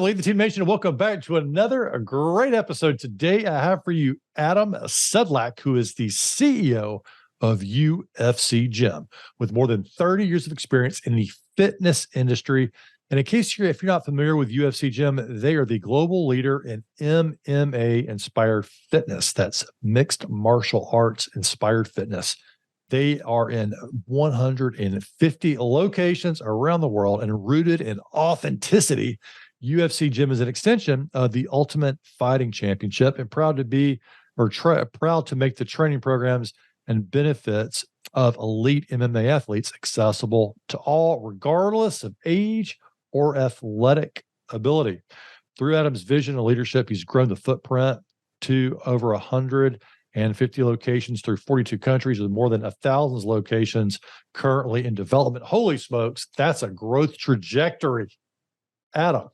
Lead the Team Nation, and welcome back to another great episode. Today, I have for you Adam Sedlack, who is the CEO of UFC GYM, with more than 30 years of experience in the fitness industry. And in case if you're not familiar with UFC GYM, they are the global leader in MMA-inspired fitness. That's mixed martial arts inspired fitness. They are in 150 locations around the world and rooted in authenticity. UFC GYM is an extension of the Ultimate Fighting Championship, and proud to make the training programs and benefits of elite MMA athletes accessible to all, regardless of age or athletic ability. Through Adam's vision and leadership, he's grown the footprint to over 150 locations through 42 countries, with more than 1,000 locations currently in development. Holy smokes, that's a growth trajectory. Adam,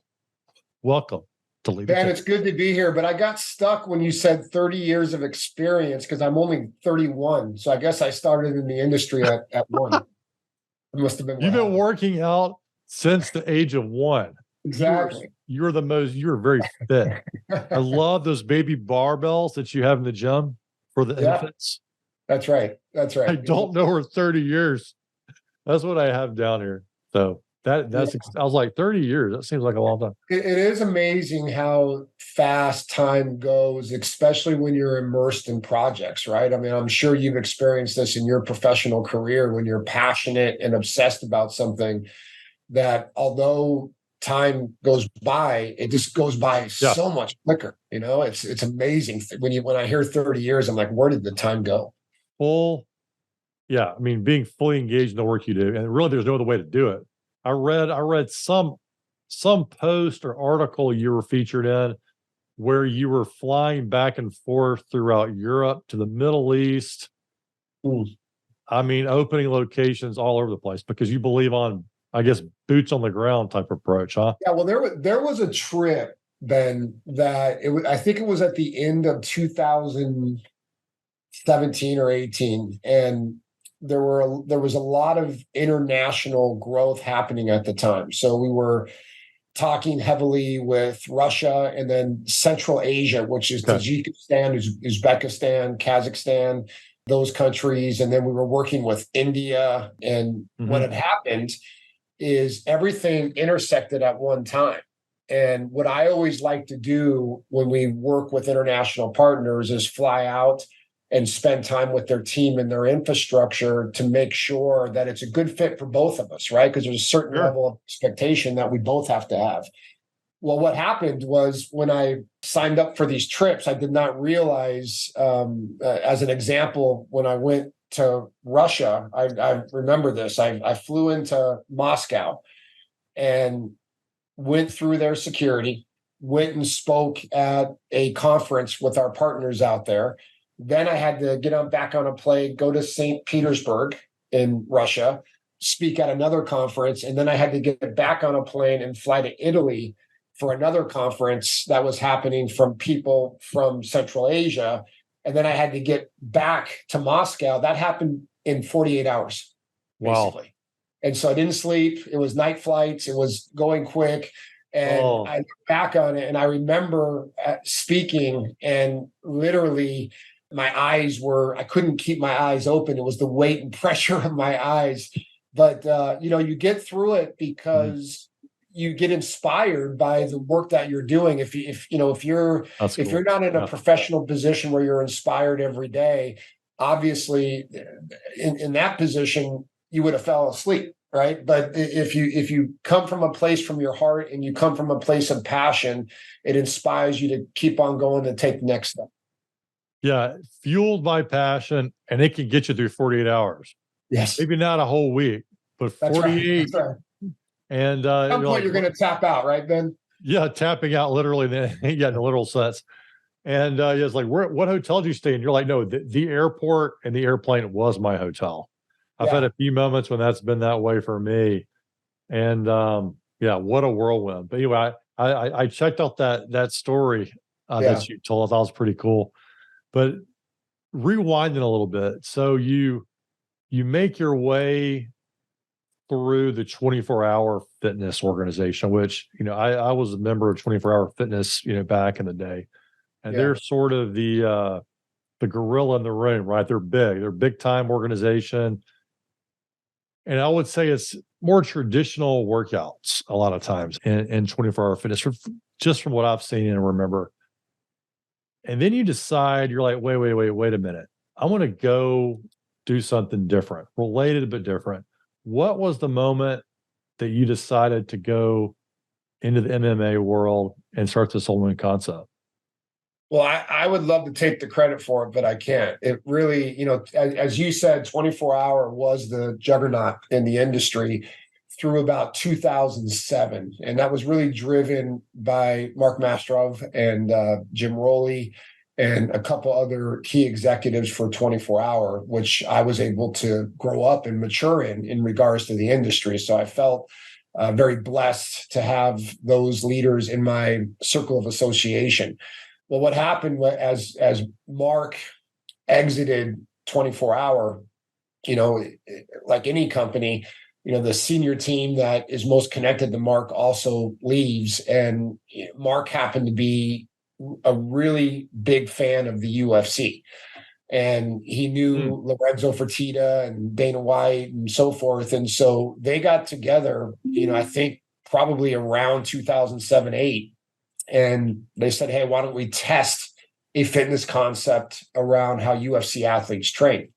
welcome to Lead the Team. Ben, it's good to be here, but I got stuck when you said 30 years of experience because I'm only 31. So I guess I started in the industry at one. It must have been. You've been working out since the age of one. Exactly. You're very fit. I love those baby barbells that you have in the gym for the infants. That's right. That's right. I don't know her 30 years. That's what I have down here. So I was like 30 years. That seems like a long time. It is amazing how fast time goes, especially when you're immersed in projects, right? I mean, I'm sure you've experienced this in your professional career when you're passionate and obsessed about something that although time goes by, it just goes by so much quicker. You know, it's amazing. When I hear 30 years, I'm like, where did the time go? I mean, being fully engaged in the work you do, and really there's no other way to do it. I read some post or article you were featured in where you were flying back and forth throughout Europe to the Middle East. I mean, opening locations all over the place because you believe on, I guess, boots on the ground type approach, huh? Yeah, well, there was a trip, Ben, that I think it was at the end of 2017 or 18, and there was a lot of international growth happening at the time. So we were talking heavily with Russia and then Central Asia, which is Tajikistan, Uzbekistan, Kazakhstan, those countries. And then we were working with India. And what had happened is everything intersected at one time. And what I always like to do when we work with international partners is fly out and spend time with their team and their infrastructure to make sure that it's a good fit for both of us, right? Because there's a certain level of expectation that we both have to have. Well, what happened was when I signed up for these trips, I did not realize, as an example, when I went to Russia, I remember this. I flew into Moscow and went through their security, went and spoke at a conference with our partners out there. Then I had to get back on a plane, go to St. Petersburg in Russia, speak at another conference. And then I had to get back on a plane and fly to Italy for another conference that was happening from people from Central Asia. And then I had to get back to Moscow. That happened in 48 hours, basically. Wow. And so I didn't sleep. It was night flights. It was going quick. And I look back on it and I remember speaking and literally I couldn't keep my eyes open. It was the weight and pressure of my eyes. But, you get through it because you get inspired by the work that you're doing. If you're not in a professional position where you're inspired every day, obviously in that position, you would have fell asleep. Right. But if you come from a place from your heart and you come from a place of passion, it inspires you to keep on going and take the next step. Yeah, fueled by passion, and it can get you through 48 hours. Yes. Maybe not a whole week, but 48. That's right. And at some point you're going to tap out, right, Ben? Yeah, tapping out literally in the literal sense. And it's like, what hotel did you stay in? You're like, no, the airport and the airplane was my hotel. I've had a few moments when that's been that way for me. And what a whirlwind. But anyway, I checked out that story that you told. I thought was pretty cool. But rewinding a little bit, so you make your way through the 24-hour fitness organization, which, I was a member of 24-hour fitness, back in the day. And they're sort of the gorilla in the room, right? They're big. They're a big time organization. And I would say it's more traditional workouts a lot of times in 24-hour fitness, just from what I've seen and remember. And then you decide, you're like, wait a minute. I want to go do something different, related but different. What was the moment that you decided to go into the MMA world and start this whole new concept? Well, I would love to take the credit for it, but I can't. It really, as you said, 24-hour was the juggernaut in the industry through about 2007. And that was really driven by Mark Mastrov and Jim Rowley and a couple other key executives for 24-hour, which I was able to grow up and mature in regards to the industry. So I felt very blessed to have those leaders in my circle of association. Well, what happened as Mark exited 24-hour, like any company, the senior team that is most connected to Mark also leaves. And Mark happened to be a really big fan of the UFC. And he knew Lorenzo Fertitta and Dana White and so forth. And so they got together, I think probably around 2007-8. And they said, hey, why don't we test a fitness concept around how UFC athletes train?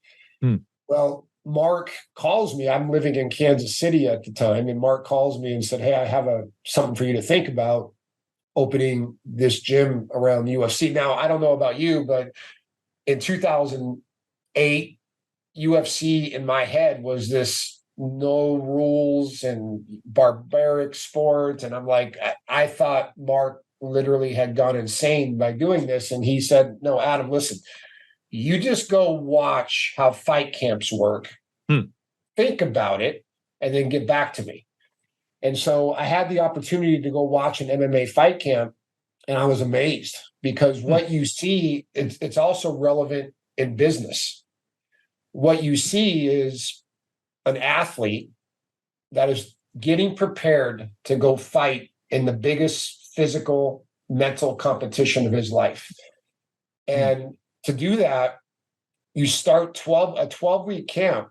Well, Mark calls me. I'm living in Kansas City at the time. And Mark calls me and said, hey, I have something for you to think about, opening this gym around the UFC. Now, I don't know about you, but in 2008, UFC in my head was this no rules and barbaric sport. And I'm like, I thought Mark literally had gone insane by doing this. And he said, no, Adam, listen, you just go watch how fight camps work, think about it, and then get back to me. And so I had the opportunity to go watch an MMA fight camp, and I was amazed because what you see, it's also relevant in business. What you see is an athlete that is getting prepared to go fight in the biggest physical, mental competition of his life. And to do that, you start a 12-week camp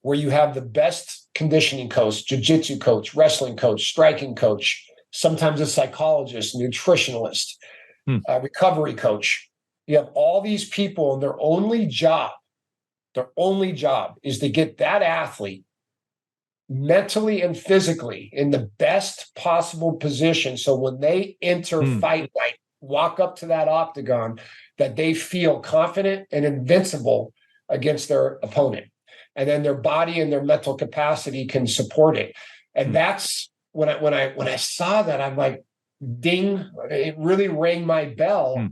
where you have the best conditioning coach, jiu-jitsu coach, wrestling coach, striking coach, sometimes a psychologist, nutritionalist, recovery coach. You have all these people, and their only job is to get that athlete mentally and physically in the best possible position. So when they enter fight night, walk up to that octagon, that they feel confident and invincible against their opponent. And then their body and their mental capacity can support it. And that's when I saw that, I'm like, ding, it really rang my bell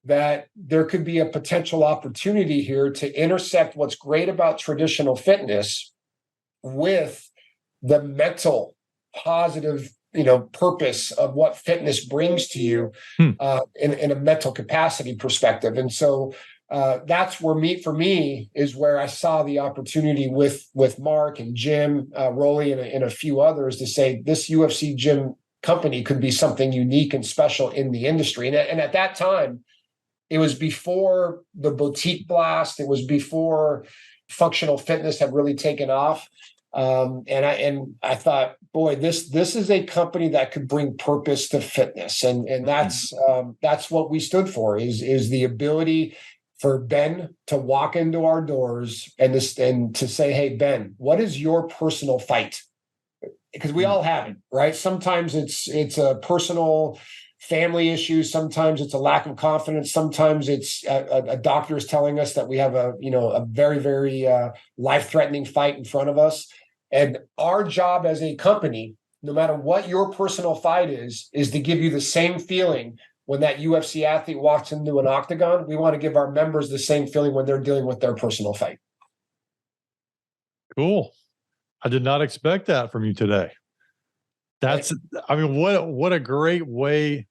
that there could be a potential opportunity here to intersect what's great about traditional fitness with the mental positive, purpose of what fitness brings to you in a mental capacity perspective. And so that's where for me is where I saw the opportunity with Mark and Jim Rowley and a few others to say this UFC gym company could be something unique and special in the industry. And at that time, it was before the boutique blast. It was before functional fitness had really taken off. And I thought, boy, this is a company that could bring purpose to fitness. And that's what we stood for is the ability for Ben to walk into our doors and to say, hey, Ben, what is your personal fight? Because we all have it, right? Sometimes it's a personal family issue. Sometimes it's a lack of confidence. Sometimes it's a doctor is telling us that we have a very, very life-threatening fight in front of us. And our job as a company, no matter what your personal fight is to give you the same feeling when that UFC athlete walks into an octagon. We want to give our members the same feeling when they're dealing with their personal fight. Cool. I did not expect that from you today. What a great way.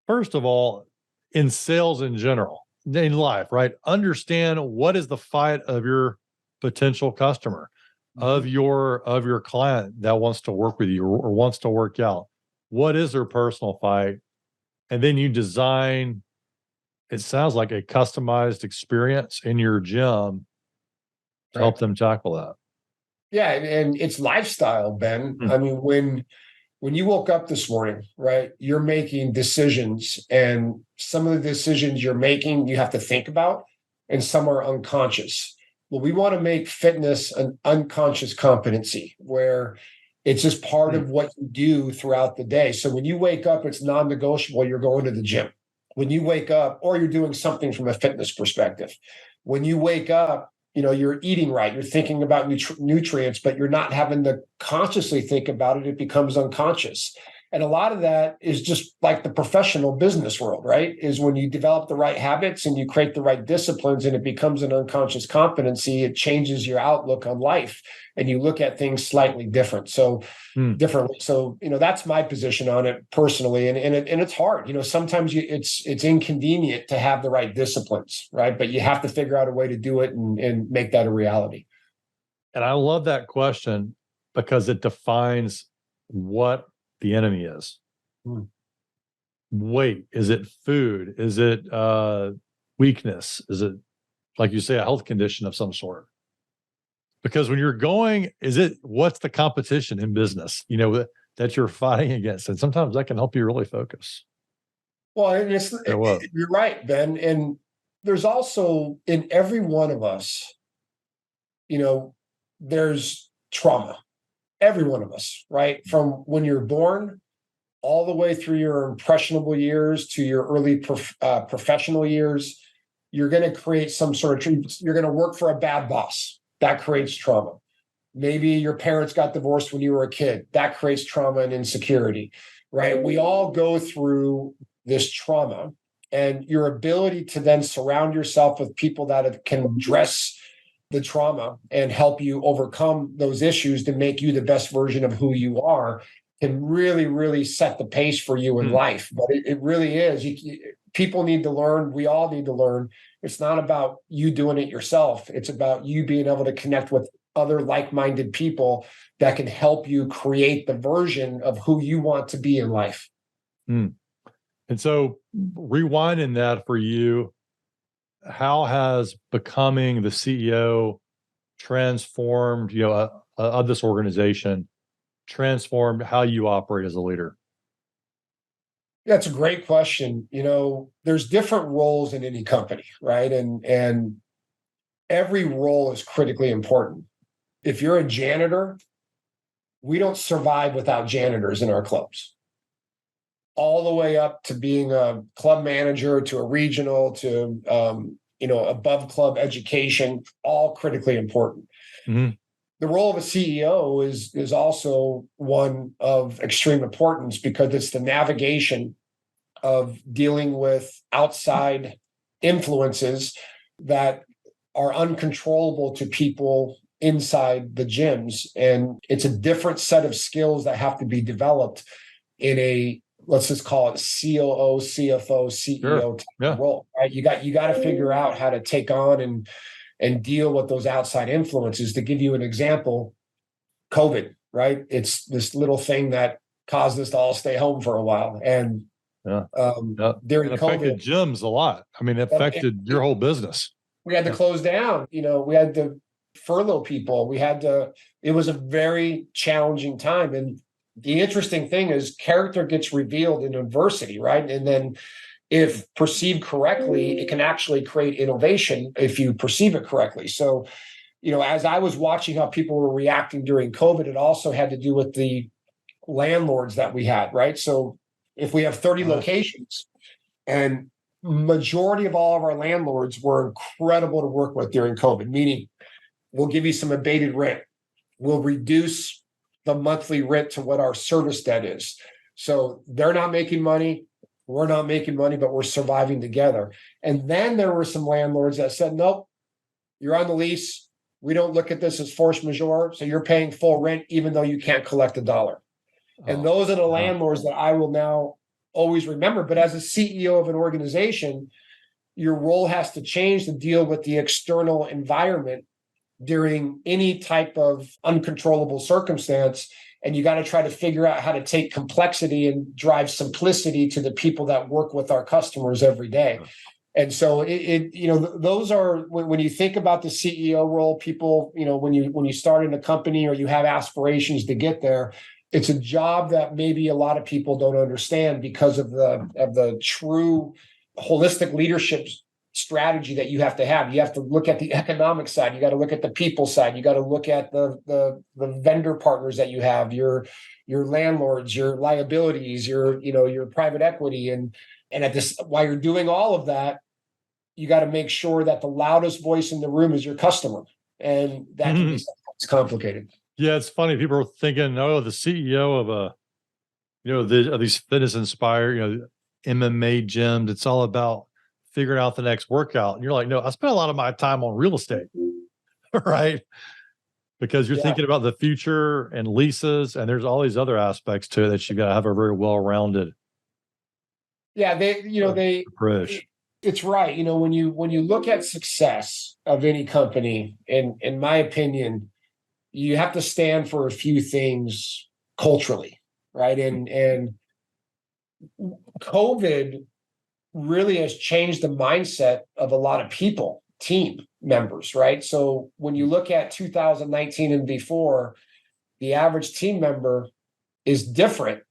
First of all, in sales in general, in life, right? Understand what is the fight of your potential customer. of your client that wants to work with you or wants to work out, what is their personal fight? And then you design, it sounds like a customized experience in your gym to help them tackle that. Yeah, and it's lifestyle, Ben. Hmm. I mean, when you woke up this morning, right, you're making decisions, and some of the decisions you're making, you have to think about, and some are unconscious. Well, we want to make fitness an unconscious competency where it's just part of what you do throughout the day. So when you wake up, it's non-negotiable. You're going to the gym. When you wake up, or you're doing something from a fitness perspective. When you wake up, you're eating right. You're thinking about nutrients, but you're not having to consciously think about it. It becomes unconscious. And a lot of that is just like the professional business world, right? Is when you develop the right habits and you create the right disciplines and it becomes an unconscious competency, it changes your outlook on life and you look at things slightly different. Differently. So, that's my position on it personally. And it's hard. Sometimes it's inconvenient to have the right disciplines, right? But you have to figure out a way to do it and make that a reality. And I love that question because it defines what the enemy is. Weight. Is it food? Is it weakness? Is it, like you say, a health condition of some sort? Because when you're going, what's the competition in business, that you're fighting against? And sometimes that can help you really focus. Well, and you're right, Ben. And there's also, in every one of us, there's trauma. Every one of us, right? From when you're born all the way through your impressionable years to your early professional years, you're going to create some sort of, you're going to work for a bad boss. That creates trauma. Maybe your parents got divorced when you were a kid. That creates trauma and insecurity, right? We all go through this trauma, and your ability to then surround yourself with people that can address the trauma and help you overcome those issues to make you the best version of who you are can really, really set the pace for you in life. But it really is. People need to learn. We all need to learn. It's not about you doing it yourself. It's about you being able to connect with other like-minded people that can help you create the version of who you want to be in life. And so rewinding that for you, how has becoming the CEO transformed, of this organization, transformed how you operate as a leader? That's a great question. There's different roles in any company, right? And every role is critically important. If you're a janitor, we don't survive without janitors in our clubs. All the way up to being a club manager, to a regional, to above club education, all critically important. The role of a CEO is also one of extreme importance because it's the navigation of dealing with outside influences that are uncontrollable to people inside the gyms. And it's a different set of skills that have to be developed in a, let's just call it COO, CFO, CEO type role, right? You got to figure out how to take on and deal with those outside influences. To give you an example, COVID, right? It's this little thing that caused us to all stay home for a while. And during it COVID, affected gyms a lot. I mean, it affected your whole business. We had to close down. We had to furlough people. It was a very challenging time. And the interesting thing is character gets revealed in adversity, right? And then if perceived correctly, it can actually create innovation if you perceive it correctly. So, as I was watching how people were reacting during COVID, it also had to do with the landlords that we had, right? So if we have 30 locations, and majority of all of our landlords were incredible to work with during COVID, meaning we'll give you some abated rent. We'll reduce the monthly rent to what our service debt is. So they're not making money. We're not making money, but we're surviving together. And then there were some landlords that said, nope, you're on the lease. We don't look at this as force majeure. So you're paying full rent, even though you can't collect a dollar. And those are the landlords that I will now always remember. But as a CEO of an organization, your role has to change to deal with the external environment during any type of uncontrollable circumstance. And you got to try to figure out how to take complexity and drive simplicity to the people that work with our customers every day. And so those are, when you think about the CEO role, people, when you start in a company or you have aspirations to get there, it's a job that maybe a lot of people don't understand because of the true holistic leadership strategy that you have to have. You have to look at the economic side. You got to look at the people side. You got to look at the vendor partners that you have, your landlords, your liabilities, your private equity, and at this, while you're doing all of that, you got to make sure that the loudest voice in the room is your customer, and that can be sometimes complicated. Yeah, it's funny. People are thinking, oh, the CEO of of these fitness inspired, MMA gyms. It's all about figuring out the next workout. And you're like, no, I spend a lot of my time on real estate, right? Because you're thinking about the future and leases, and there's all these other aspects to it that you got to have a very well-rounded. Yeah, it's right. When you look at success of any company, in my opinion, you have to stand for a few things culturally, right? And COVID really has changed the mindset of a lot of people, team members, right? So when you look at 2019 and before, the average team member is different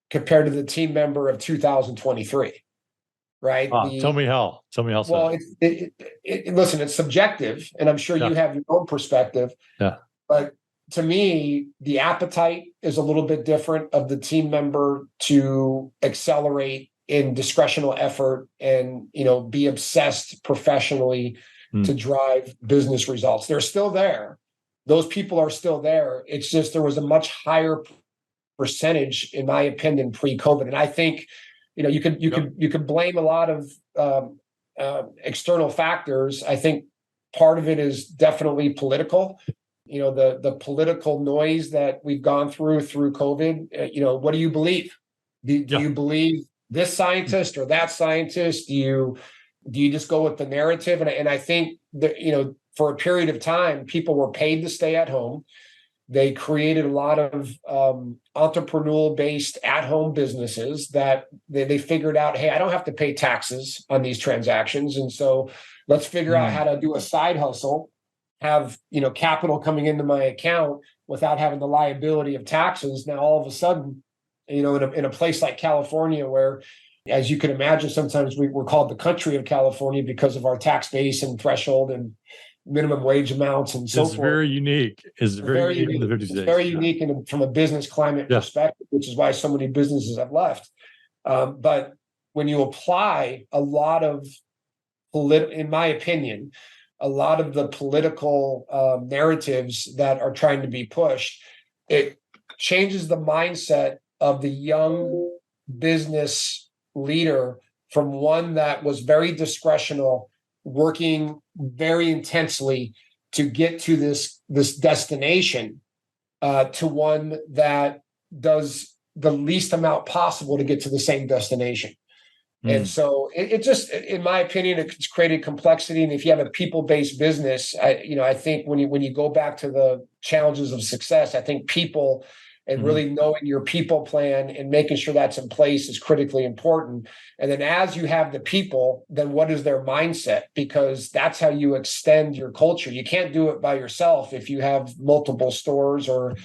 compared to the team member of 2023, right? Tell me how. Well, so. Listen, it's subjective, and I'm sure you have your own perspective. Yeah. But to me, the appetite is a little bit different of the team member to accelerate in discretional effort and, be obsessed professionally to drive business results. They're still there. Those people are still there. It's just there was a much higher percentage, in my opinion, pre-COVID. And I think, you could blame a lot of external factors. I think part of it is definitely political. The political noise that we've gone through COVID. What do you believe? Do you believe this scientist or that scientist? Do you just go with the narrative? And I think that, for a period of time, people were paid to stay at home. They created a lot of entrepreneurial-based at-home businesses that they figured out, hey, I don't have to pay taxes on these transactions. And so let's figure out how to do a side hustle, have, capital coming into my account without having the liability of taxes. Now, all of a sudden, in a place like California, where, as you can imagine, sometimes we're called the country of California because of our tax base and threshold and minimum wage amounts and so forth. It's very unique. It's very unique in the 50 states. It's very unique from a business climate perspective, which is why so many businesses have left. But when you apply a lot of in my opinion, a lot of the political narratives that are trying to be pushed, it changes the mindset of the young business leader from one that was very discretional, working very intensely to get to this destination, to one that does the least amount possible to get to the same destination. And so it just, in my opinion, it's created complexity. And if you have a people-based business, I think when you go back to the challenges of success, I think people and really knowing your people plan and making sure that's in place is critically important. And then as you have the people, then what is their mindset? Because that's how you extend your culture. You can't do it by yourself if you have multiple stores or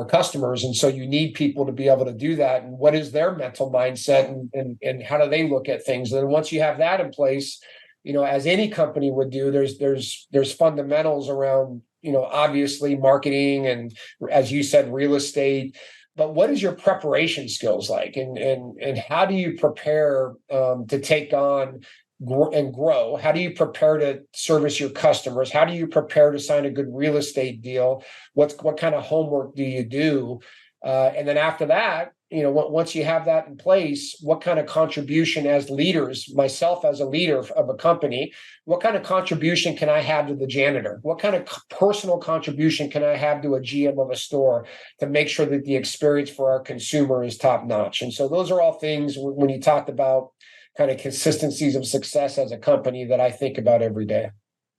customers. And so you need people to be able to do that. And what is their mental mindset and how do they look at things? And then once you have that in place, as any company would do, there's fundamentals around, obviously marketing and, as you said, real estate. But what is your preparation skills like? And how do you prepare to take on and grow? How do you prepare to service your customers? How do you prepare to sign a good real estate deal? What kind of homework do you do? And then after that, once you have that in place, what kind of contribution as leaders, myself as a leader of a company, what kind of contribution can I have to the janitor? What kind of personal contribution can I have to a GM of a store to make sure that the experience for our consumer is top notch? And so those are all things when you talked about kind of consistencies of success as a company that I think about every day.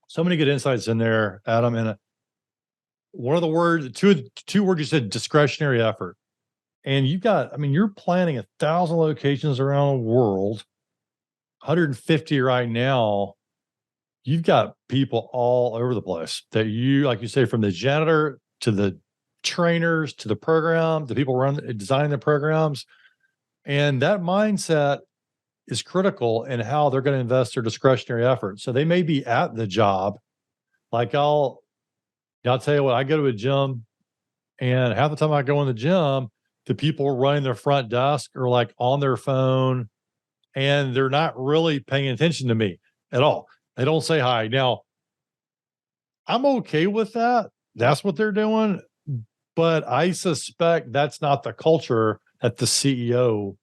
So many good insights in there, Adam. And one of the words, two words you said, discretionary effort. And you've got, I mean, you're planning 1,000 locations around the world, 150 right now. You've got people all over the place that you, like you say, from the janitor to the trainers to the program, the people designing the programs. And that mindset is critical in how they're going to invest their discretionary effort. So they may be at the job. Like I'll tell you what, I go to a gym, and half the time I go in the gym, the people running their front desk are like on their phone, and they're not really paying attention to me at all. They don't say hi. Now, I'm okay with that. That's what they're doing. But I suspect that's not the culture that the CEO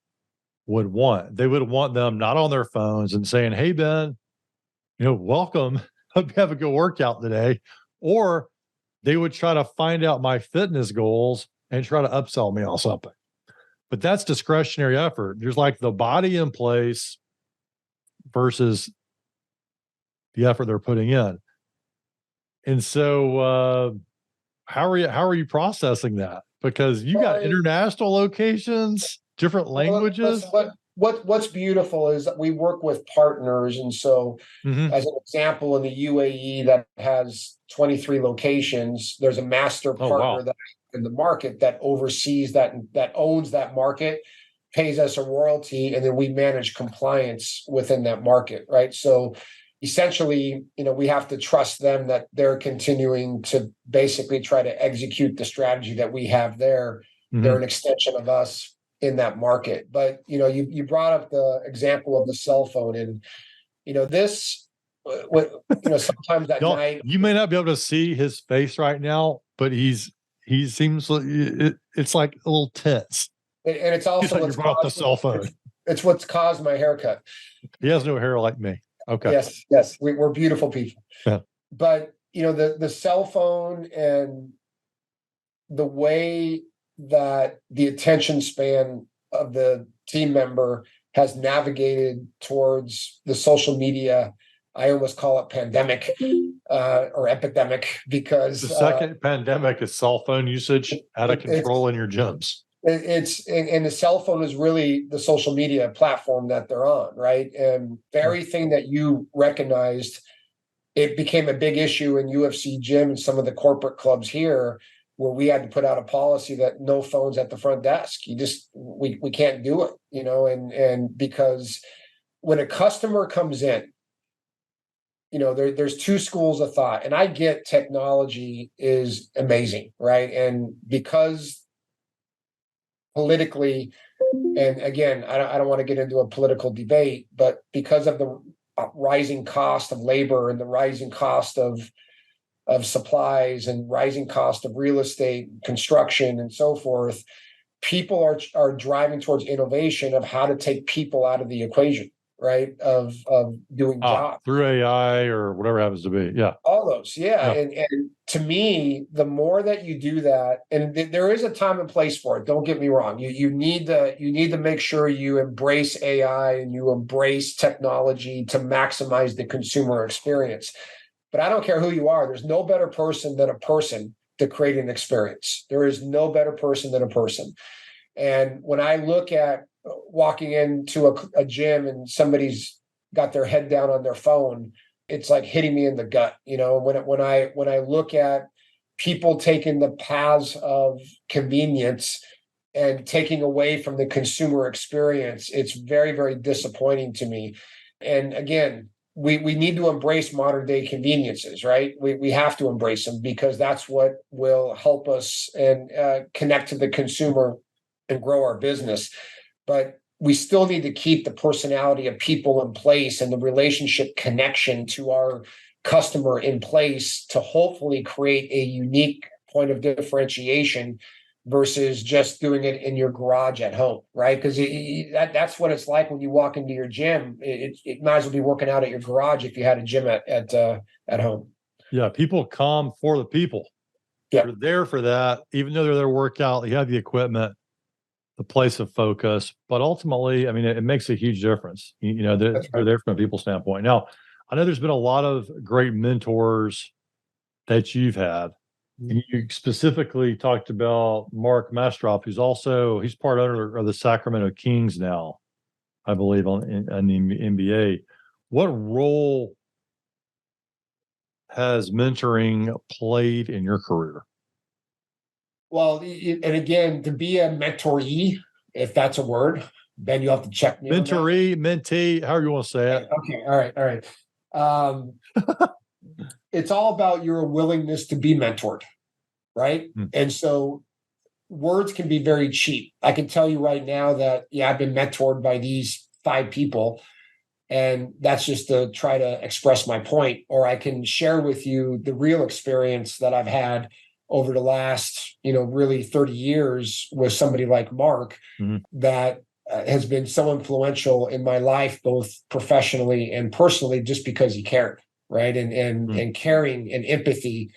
would want. They would want them not on their phones and saying, "Hey, Ben, welcome. Hope you have a good workout today." Or they would try to find out my fitness goals and try to upsell me on something. But that's discretionary effort. There's like the body in place versus the effort they're putting in. And so how are you processing that? Because you got international locations, different languages. What's beautiful is that we work with partners. And so as an example, in the UAE that has 23 locations, there's a master partner that in the market that oversees that owns that market, pays us a royalty, and then we manage compliance within that market, right? So essentially, we have to trust them that they're continuing to basically try to execute the strategy that we have there. They're an extension of us in that market. But, you brought up the example of the cell phone, and, this, sometimes at night. You may not be able to see his face right now, but he seems like it's like a little tense. And it's also what's brought up the cell phone. It's what's caused my haircut. He has no hair like me. Okay. Yes. We're beautiful people. Yeah. But, the cell phone and the way that the attention span of the team member has navigated towards the social media, I almost call it pandemic or epidemic, because the second pandemic is cell phone usage out of control in your gyms. And the cell phone is really the social media platform that they're on, right? And very thing that you recognized, it became a big issue in UFC gym and some of the corporate clubs here, where we had to put out a policy that no phones at the front desk. We can't do it, and because when a customer comes in, there's two schools of thought, and I get technology is amazing, right? And because politically, and again, I don't want to get into a political debate, but because of the rising cost of labor and the rising cost of supplies and rising cost of real estate, construction, and so forth, people are driving towards innovation of how to take people out of the equation, right? Of doing jobs through AI or whatever it happens to be. Yeah. All those. Yeah. And to me, the more that you do that, and there is a time and place for it. Don't get me wrong. You need to make sure you embrace AI and you embrace technology to maximize the consumer experience. But I don't care who you are. There's no better person than a person to create an experience. There is no better person than a person. And when I look at walking into a gym and somebody's got their head down on their phone, it's like hitting me in the gut. When I look at people taking the paths of convenience and taking away from the consumer experience, it's very, very disappointing to me. And again, we need to embrace modern day conveniences, right? We have to embrace them, because that's what will help us and connect to the consumer and grow our business. But we still need to keep the personality of people in place and the relationship connection to our customer in place to hopefully create a unique point of differentiation versus just doing it in your garage at home, right? Because that's what it's like when you walk into your gym. It might as well be working out at your garage if you had a gym at home. Yeah, people come for the people. Yeah. They're there for that. Even though they're there to work out, you have the equipment, the place of focus. But ultimately, I mean, it makes a huge difference. They're there from a people standpoint. Now, I know there's been a lot of great mentors that you've had. And you specifically talked about Mark Mastrop, he's part owner of the Sacramento Kings now, I believe, in the NBA. What role has mentoring played in your career? Well, and again, to be a mentoree, if that's a word, Ben, you have to check me. Mentoree, mentee, however you want to say it. Okay. All right. It's all about your willingness to be mentored, right? And so words can be very cheap. I can tell you right now that, yeah, I've been mentored by these 5 people, and that's just to try to express my point. Or I can share with you the real experience that I've had over the last, really 30 years with somebody like Mark that has been so influential in my life, both professionally and personally, just because he cared, right? And caring and empathy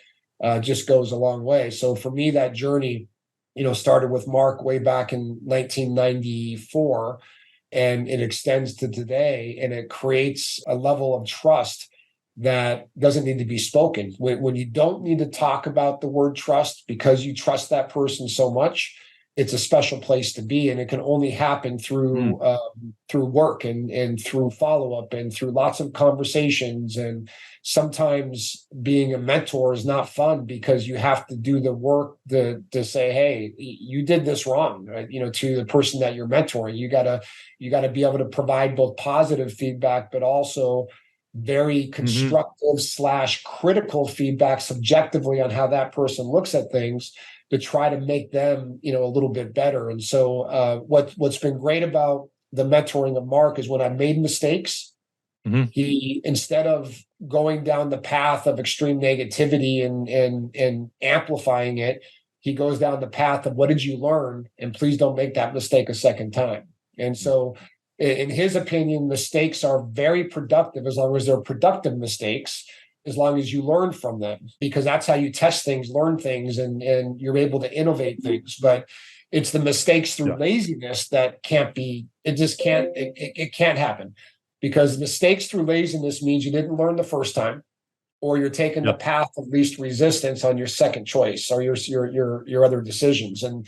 just goes a long way. So for me, that journey, started with Mark way back in 1994, and it extends to today, and it creates a level of trust that doesn't need to be spoken. When you don't need to talk about the word trust because you trust that person so much, it's a special place to be, and it can only happen through work and through follow-up and through lots of conversations. And sometimes being a mentor is not fun because you have to do the work to say, hey, you did this wrong, right? To the person that you're mentoring. You gotta be able to provide both positive feedback, but also very constructive / critical feedback subjectively on how that person looks at things, to try to make them, a little bit better. And so what's been great about the mentoring of Mark is when I made mistakes, he, instead of going down the path of extreme negativity and amplifying it, he goes down the path of, what did you learn? And please don't make that mistake a second time. And so in his opinion, mistakes are very productive as long as they're productive mistakes, as long as you learn from them, because that's how you test things, learn things, and you're able to innovate things. But it's the mistakes through laziness that it can't happen, because mistakes through laziness means you didn't learn the first time, or you're taking the path of least resistance on your second choice or your other decisions. And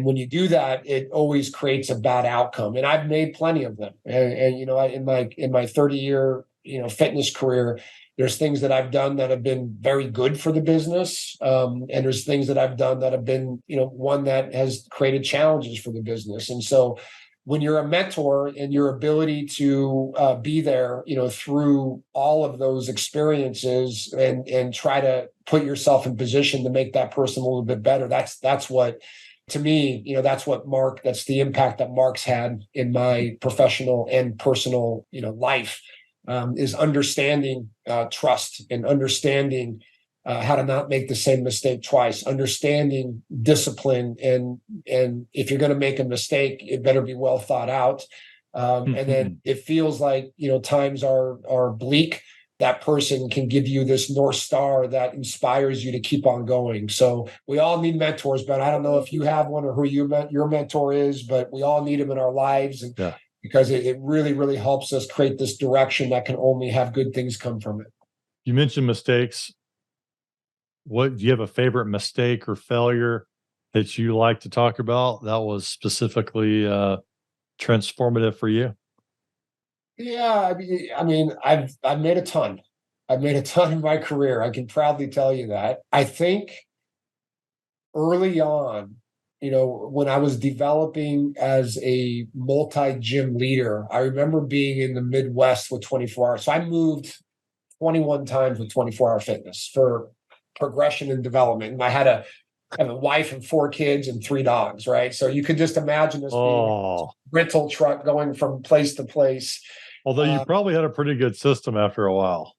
when you do that, it always creates a bad outcome. And I've made plenty of them. And in my 30-year fitness career, there's things that I've done that have been very good for the business, and there's things that I've done that have been one that has created challenges for the business. And so when you're a mentor and your ability to be there, through all of those experiences and try to put yourself in position to make that person a little bit better, that's what. To me, that's the impact that Mark's had in my professional and personal, life, is understanding trust and understanding how to not make the same mistake twice, understanding discipline. And if you're going to make a mistake, it better be well thought out. And then it feels like, times are bleak. That person can give you this North Star that inspires you to keep on going. So we all need mentors, but I don't know if you have one or who your mentor is, but we all need them in our lives. And because it really, really helps us create this direction that can only have good things come from it. You mentioned mistakes. Do you have a favorite mistake or failure that you like to talk about that was specifically transformative for you? Yeah, I mean, I've made a ton. I've made a ton in my career. I can proudly tell you that. I think early on, when I was developing as a multi-gym leader, I remember being in the Midwest with 24 hours. So I moved 21 times with 24-hour fitness for progression and development. And I have a wife and 4 kids and 3 dogs, right? So you could just imagine us being a rental truck going from place to place. Although you probably had a pretty good system after a while.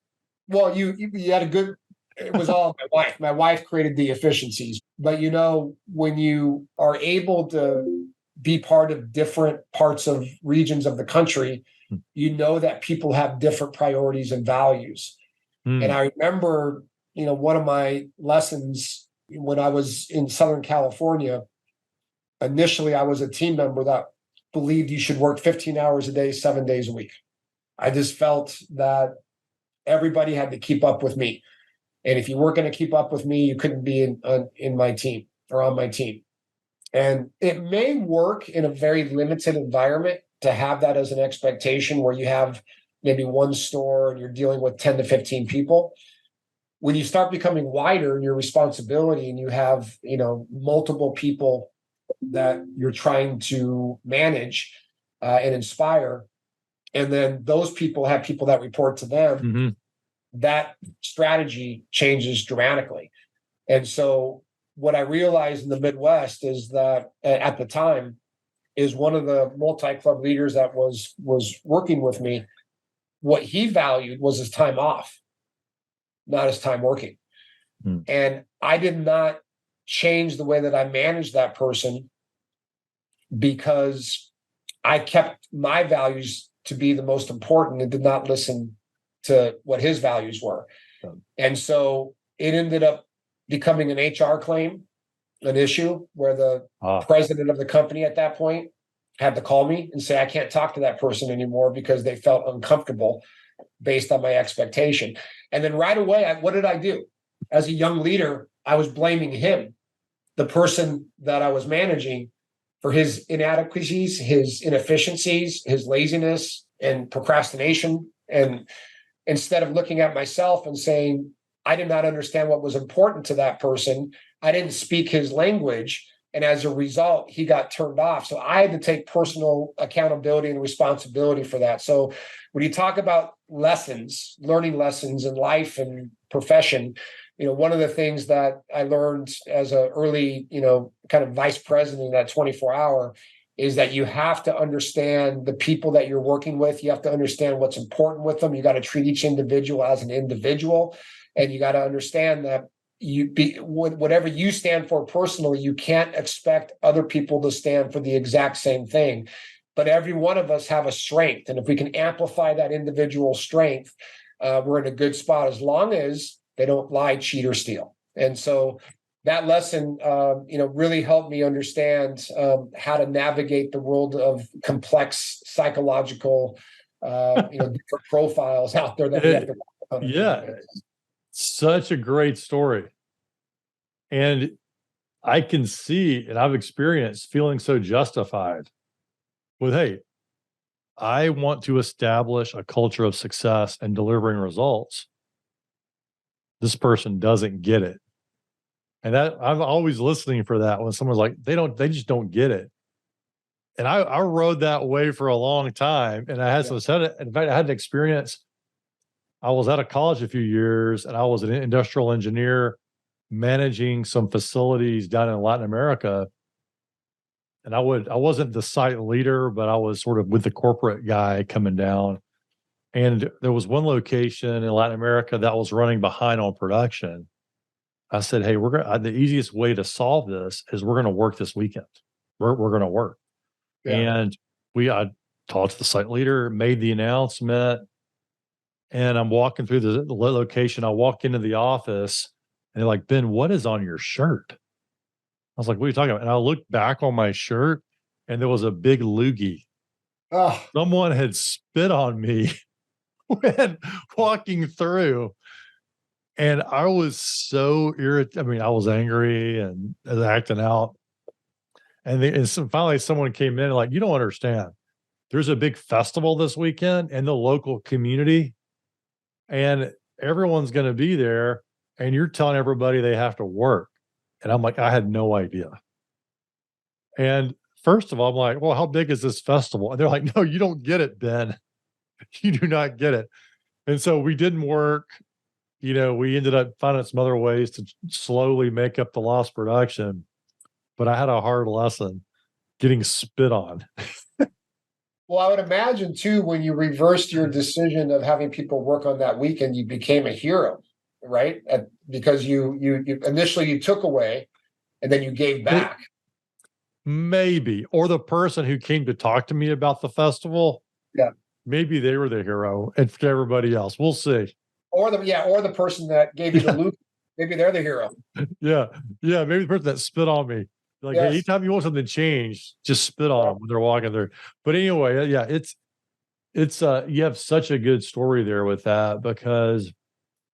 Well, you had a good. It was all my wife. My wife created the efficiencies. But when you are able to be part of different parts of regions of the country, that people have different priorities and values. And I remember, one of my lessons when I was in Southern California, initially I was a team member that believed you should work 15 hours a day, 7 days a week. I just felt that everybody had to keep up with me. And if you weren't going to keep up with me, you couldn't be in my team or on my team. And it may work in a very limited environment to have that as an expectation where you have maybe one store and you're dealing with 10 to 15 people. When you start becoming wider in your responsibility and you have, multiple people that you're trying to manage and inspire, and then those people have people that report to them, that strategy changes dramatically. And so what I realized in the Midwest is that at the time is one of the multi-club leaders that was working with me, what he valued was his time off, not his time working. And I did not change the way that I managed that person because I kept my values to be the most important and did not listen to what his values were. And so it ended up becoming an HR claim, an issue where the president of the company at that point had to call me and say, I can't talk to that person anymore because they felt uncomfortable based on my expectation. And then right away, what did I do? As a young leader, I was blaming him, the person that I was managing, for his inadequacies, his inefficiencies, his laziness and procrastination. And instead of looking at myself and saying, I did not understand what was important to that person, I didn't speak his language. And as a result, he got turned off. So I had to take personal accountability and responsibility for that. So when you talk about lessons, learning lessons in life and profession, one of the things that I learned as an early, kind of vice president in that 24-hour is that you have to understand the people that you're working with. You have to understand what's important with them. You got to treat each individual as an individual. And you got to understand that whatever you stand for personally, you can't expect other people to stand for the exact same thing. But every one of us have a strength. And if we can amplify that individual strength, we're in a good spot as long as they don't lie, cheat, or steal. And so that lesson, really helped me understand how to navigate the world of complex psychological, different profiles out there that we have to. Yeah, such a great story. And I can see, and I've experienced feeling so justified with, hey, I want to establish a culture of success and delivering results. This person doesn't get it. And that I'm always listening for that when someone's like, they just don't get it. And I rode that way for a long time. And I had in fact, I had an experience. I was out of college a few years and I was an industrial engineer managing some facilities down in Latin America. And I wasn't the site leader, but I was sort of with the corporate guy coming down. And there was one location in Latin America that was running behind on production. I said, hey, the easiest way to solve this is we're going to work this weekend. We're going to work. Yeah. And I talked to the site leader, made the announcement, and I'm walking through the location. I walk into the office and they're like, Ben, what is on your shirt? I was like, what are you talking about? And I looked back on my shirt and there was a big loogie. Oh. Someone had spit on me when walking through. And I was so irritated. I mean, I was angry and acting out. And finally someone came in and like, you don't understand. There's a big festival this weekend in the local community and everyone's going to be there. And you're telling everybody they have to work. And I'm like, I had no idea. And first of all, I'm like, well, how big is this festival? And they're like, no, you don't get it, Ben. You do not get it. And so we didn't work. We ended up finding some other ways to slowly make up the lost production. But I had a hard lesson getting spit on. Well, I would imagine, too, when you reversed your decision of having people work on that weekend, you became a hero, right? Because you initially you took away and then you gave back. Maybe. Or the person who came to talk to me about the festival. Yeah. Maybe they were the hero and for everybody else. We'll see. Or the person that gave you the loot. Maybe they're the hero. Yeah. Maybe the person that spit on me. Like, hey, anytime you want something changed, just spit on them when they're walking there. But anyway, It's you have such a good story there with that, because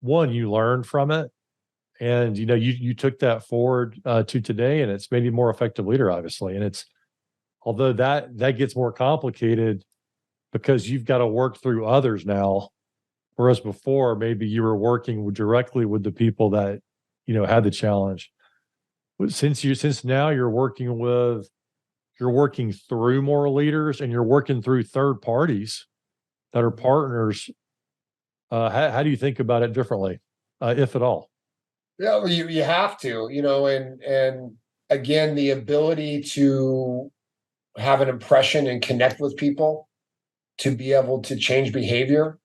one, you learned from it, and you took that forward to today, and it's made you a more effective leader, obviously. And it's, although that gets more complicated because you've got to work through others now, whereas before maybe you were working directly with the people that had the challenge. Since now you're working through more leaders, and you're working through third parties that are partners. How do you think about it differently, if at all? Yeah, well, you have to, and again, the ability to have an impression and connect with people, to be able to change behavior,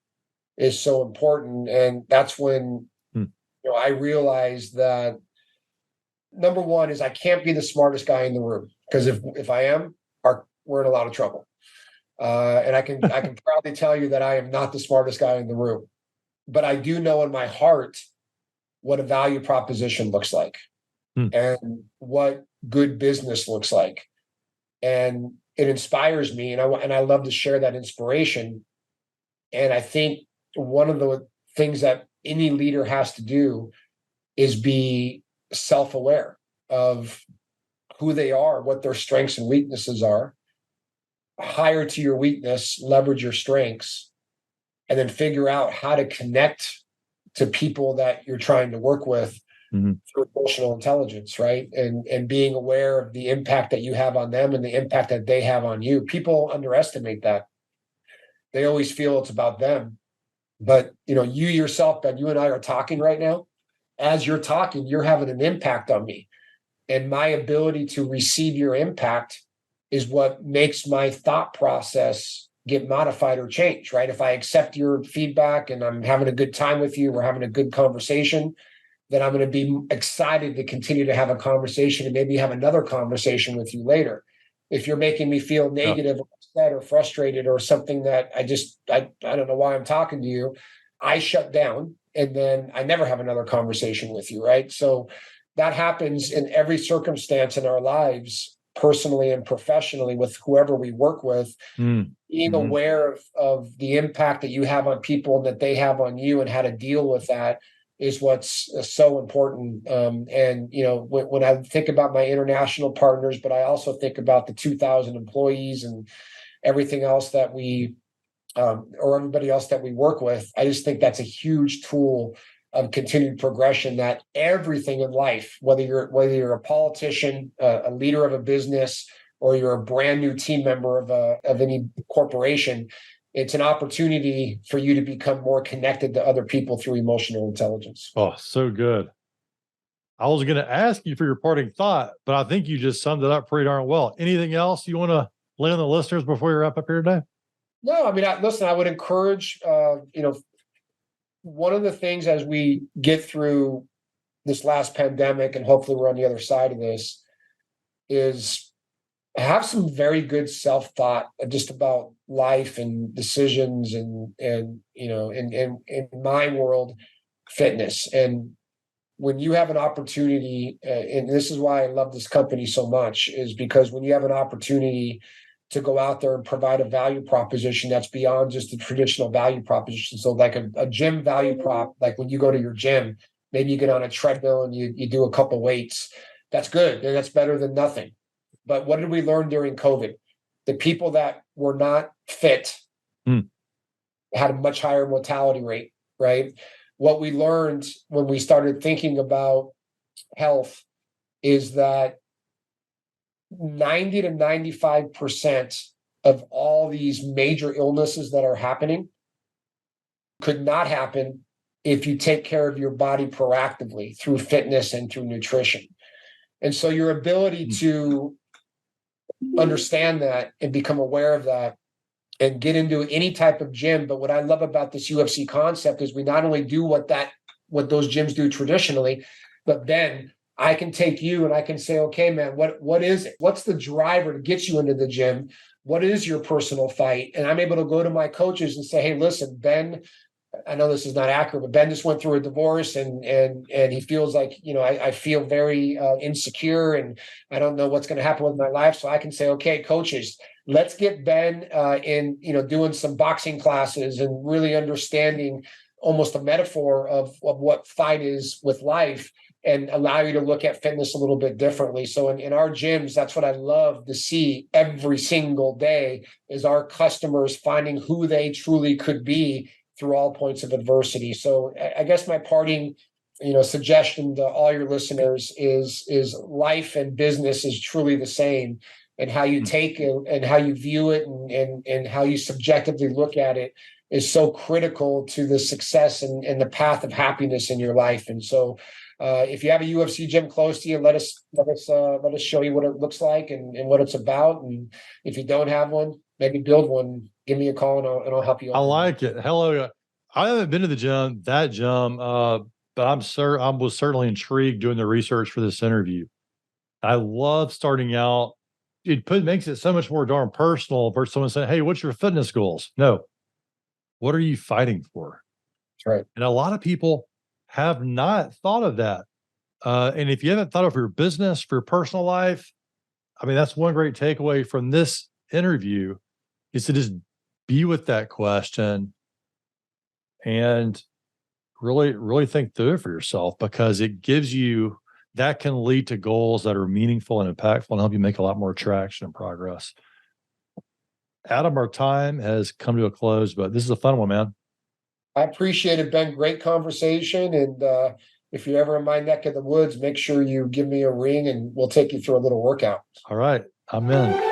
is so important. And that's when Hmm. I realized that number one is I can't be the smartest guy in the room, because if I am, we're in a lot of trouble. And I can proudly tell you that I am not the smartest guy in the room, but I do know in my heart what a value proposition looks like, Hmm. and what good business looks like, and it inspires me, and I love to share that inspiration. And I think one of the things that any leader has to do is be self-aware of who they are, what their strengths and weaknesses are, hire to your weakness, leverage your strengths, and then figure out how to connect to people that you're trying to work with Mhm. through emotional intelligence, right? And being aware of the impact that you have on them and the impact that they have on you. People underestimate that. They always feel it's about them. But you yourself, Ben, you and I are talking right now. As you're talking, you're having an impact on me. And my ability to receive your impact is what makes my thought process get modified or changed, right? If I accept your feedback and I'm having a good time with you, we're having a good conversation, then I'm going to be excited to continue to have a conversation and maybe have another conversation with you later. If you're making me feel negative or upset or frustrated or something that I don't know why I'm talking to you, I shut down, and then I never have another conversation with you, right? So that happens in every circumstance in our lives, personally and professionally, with whoever we work with. Mm. Being Mhm. aware of the impact that you have on people and that they have on you, and how to deal with that, is what's so important. And when I think about my international partners, but I also think about the 2,000 employees and everything else that we or everybody else that we work with, I just think that's a huge tool of continued progression. That everything in life, whether you're a politician, a leader of a business, or you're a brand new team member of any corporation, it's an opportunity for you to become more connected to other people through emotional intelligence. Oh, so good. I was going to ask you for your parting thought, but I think you just summed it up pretty darn well. Anything else you want to lay on the listeners before we wrap up here today? No, I mean, listen, I would encourage, one of the things as we get through this last pandemic, and hopefully we're on the other side of this, is have some very good self-thought just about life and decisions, and in my world, fitness. And when you have an opportunity, and this is why I love this company so much, is because when you have an opportunity to go out there and provide a value proposition that's beyond just the traditional value proposition. So like a gym value prop, like when you go to your gym, maybe you get on a treadmill and you do a couple weights. That's good, and that's better than nothing. But what did we learn during COVID? The people that were not fit Mm. had a much higher mortality rate, right? What we learned when we started thinking about health is that 90 to 95% of all these major illnesses that are happening could not happen if you take care of your body proactively through fitness and through nutrition. And so your ability to understand that and become aware of that and get into any type of gym. But what I love about this UFC concept is we not only do what those gyms do traditionally, but then I can take you and I can say, okay, man, what is it? What's the driver to get you into the gym? What is your personal fight? And I'm able to go to my coaches and say, hey, listen, Ben, I know this is not accurate, but Ben just went through a divorce, and he feels like, I feel very insecure, and I don't know what's going to happen with my life. So I can say, okay, coaches, let's get Ben in, doing some boxing classes and really understanding almost a metaphor of what fight is with life, and allow you to look at fitness a little bit differently. So in our gyms, that's what I love to see every single day, is our customers finding who they truly could be through all points of adversity. So I guess my parting, suggestion to all your listeners is life and business is truly the same, and how you take it and how you view it and how you subjectively look at it is so critical to the success and the path of happiness in your life. And so if you have a UFC gym close to you, let us show you what it looks like and what it's about. And if you don't have one, maybe build one. Give me a call and I'll help you. I like it. Hello, I haven't been to the gym, but I was certainly intrigued doing the research for this interview. I love starting out. Makes it so much more darn personal versus someone saying, "Hey, what's your fitness goals?" No, what are you fighting for? That's right. And a lot of people have not thought of that. And if you haven't thought of your business, for your personal life, I mean, that's one great takeaway from this interview, is to just be with that question and really, really think through it for yourself, because it gives you, that can lead to goals that are meaningful and impactful and help you make a lot more traction and progress. Adam, our time has come to a close, but this is a fun one, man. I appreciate it, Ben. Great conversation. And if you're ever in my neck of the woods, make sure you give me a ring and we'll take you through a little workout. All right. I'm in.